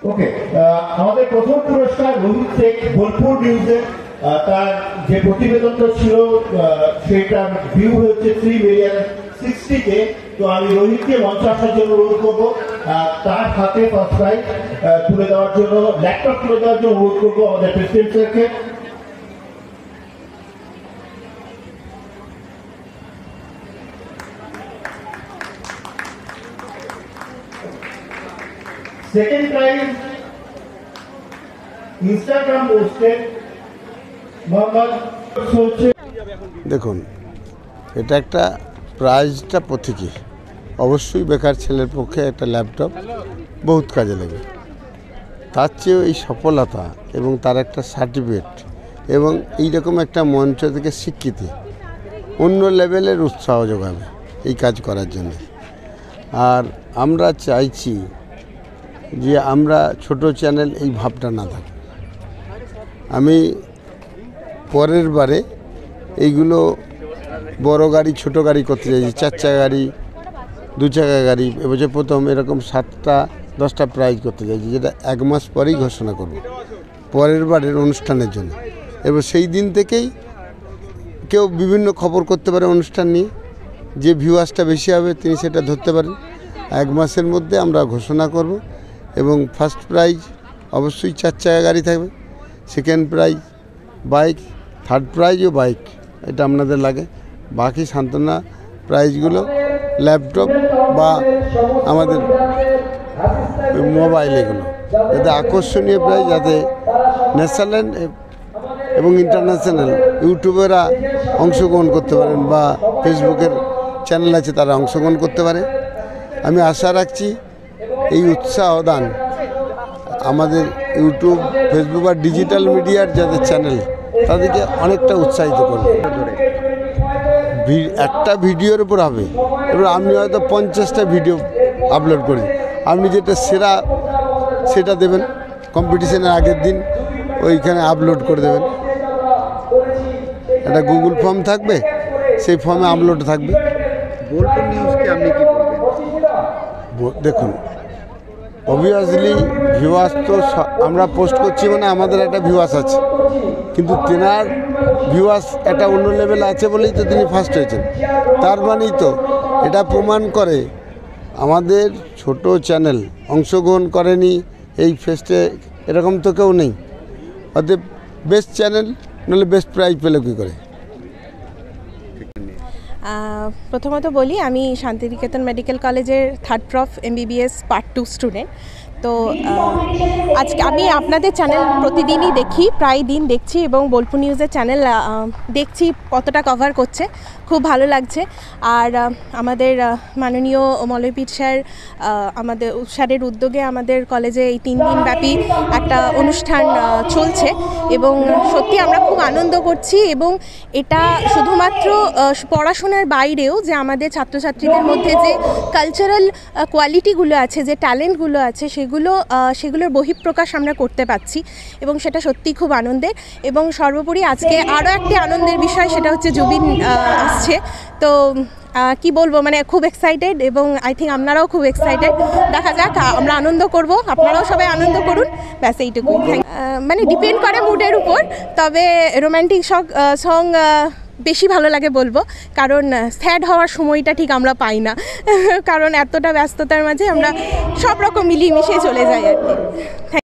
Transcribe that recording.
ওকে, আমাদের প্রথম পুরস্কার রোহিত শেখ বোলপুর নিউজে। তার যে প্রতিবেদনটা ছিল সেটার ভিউ হচ্ছে 3,060,000। তো আমি রোহিতকে মঞ্চে আসার জন্য অনুরোধ করবো, তার হাতে ফার্স্ট প্রাইজ তুলে দেওয়ার জন্য, ল্যাপটপ তুলে দেওয়ার জন্য অনুরোধ করবো আমাদের প্রেসিডেন্ট স্যারকে। সেকেন্ড প্রাইজ ইনস্টাগ্রাম পোস্টে মোহাম্মদ। দেখুন, এটা একটা প্রাইজটা প্রতীকী। অবশ্যই বেকার ছেলের পক্ষে একটা ল্যাপটপ বহুত কাজে লাগে। তার চেয়েও এই সফলতা এবং তার একটা সার্টিফিকেট এবং এইরকম একটা মঞ্চ থেকে স্বীকৃতি অন্য লেভেলের উৎসাহ যোগাবে এই কাজ করার জন্য। আর আমরা চাইছি যে আমরা ছোট চ্যানেল এই ভাবটা না থাকে। আমি পরের বারে এইগুলো বড় গাড়ি ছোট গাড়ি করতে চাইছি, 4 চাকা গাড়ি, 2 চাকা গাড়ি। এবছর প্রথম এরকম 7টা 10টা প্রাইজ করতে চাইছি, যেটা 1 মাস পরেই ঘোষণা করব পরের বারের অনুষ্ঠানের জন্য। এবার সেই দিন থেকেই কেউ বিভিন্ন খবর করতে পারে অনুষ্ঠান নিয়ে, যে ভিউয়ার্সটা বেশি হবে তিনি সেটা ধরতে পারেন। 1 মাসের মধ্যে আমরা ঘোষণা করব এবং ফার্স্ট প্রাইজ অবশ্যই 4 চাকা গাড়ি থাকবে, সেকেন্ড প্রাইজ বাইক, থার্ড প্রাইজও বাইক, এটা আপনাদের লাগে। বাকি সান্ত্বনা প্রাইজগুলো ল্যাপটপ বা আমাদের মোবাইল, এগুলো যাতে আকর্ষণীয় প্রাইজ, যাতে ন্যাশনাল এবং ইন্টারন্যাশনাল ইউটিউবেরা অংশগ্রহণ করতে পারেন বা ফেসবুকের চ্যানেল আছে তারা অংশগ্রহণ করতে পারে। আমি আশা রাখছি এই উৎসাহ দান আমাদের ইউটিউব, ফেসবুক আর ডিজিটাল মিডিয়ার যাদের চ্যানেল তাদেরকে অনেকটা উৎসাহিত করবে। একটা ভিডিওর উপর হবে, এবার আপনি হয়তো 50টা ভিডিও আপলোড করি, আপনি যেটা সেরা সেটা দেবেন, কম্পিটিশনের আগের দিন ওইখানে আপলোড করে দেবেন। একটা গুগল ফর্ম থাকবে, সেই ফর্মে আপলোড থাকবে। বোলপুর নিউজকে আপনি কি বলবেন? দেখুন, অবভিয়াসলি ভিউয়ার্স তো আমরা পোস্ট করছি মানে আমাদের একটা ভিউয়ার্স আছে, কিন্তু তেনার ভিউয়ার্স একটা অন্য লেভেলে আছে বলেই তো তিনি ফার্স্ট হয়েছেন। তার মানেই তো এটা প্রমাণ করে আমাদের ছোট চ্যানেল অংশগ্রহণ করেনি এই ফেস্টে, এরকম তো কেউ নেই। অতএব বেস্ট চ্যানেল নাহলে বেস্ট প্রাইজ পেলে কী করে। প্রথমত বলি, আমি শান্তিনিকেতন মেডিকেল কলেজের 3rd proof MBBS part 2 student. তো আজকে আমি আপনাদের চ্যানেল প্রতিদিনই দেখি, প্রায় দিন দেখছি, এবং বোলপুর নিউজের চ্যানেল দেখছি কতটা কভার করছে, খুব ভালো লাগছে। আর আমাদের মাননীয় মলয়পীঠ স্যার, আমাদের স্যারের উদ্যোগে আমাদের কলেজে এই 3 দিন ব্যাপী একটা অনুষ্ঠান চলছে এবং সত্যি আমরা খুব আনন্দ করছি। এবং এটা শুধুমাত্র পড়াশোনার বাইরেও যে আমাদের ছাত্রছাত্রীদের মধ্যে যে কালচারাল কোয়ালিটিগুলো আছে, যে ট্যালেন্টগুলো আছে, সেগুলোর বহিঃপ্রকাশ আমরা করতে পারছি এবং সেটা সত্যিই খুব আনন্দের। এবং সর্বোপরি আজকে আরও একটি আনন্দের বিষয়, সেটা হচ্ছে জুবিন আসছে। তো কি বলবো, মানে খুব এক্সাইটেড, এবং আই থিঙ্ক আপনারাও খুব এক্সাইটেড। দেখা যাক, আমরা আনন্দ করব, আপনারাও সবাই আনন্দ করুন, ব্যাস এইটুকুই। মানে ডিপেন্ড করে মুডের উপর, তবে রোম্যান্টিক সং বেশি ভালো লাগে বলবো, কারণ স্যাড হওয়ার সময়টা ঠিক আমরা পাই না, কারণ এতটা ব্যস্ততার মাঝে আমরা সব রকম মিলিয়ে মিশিয়ে চলে যাই আর কি।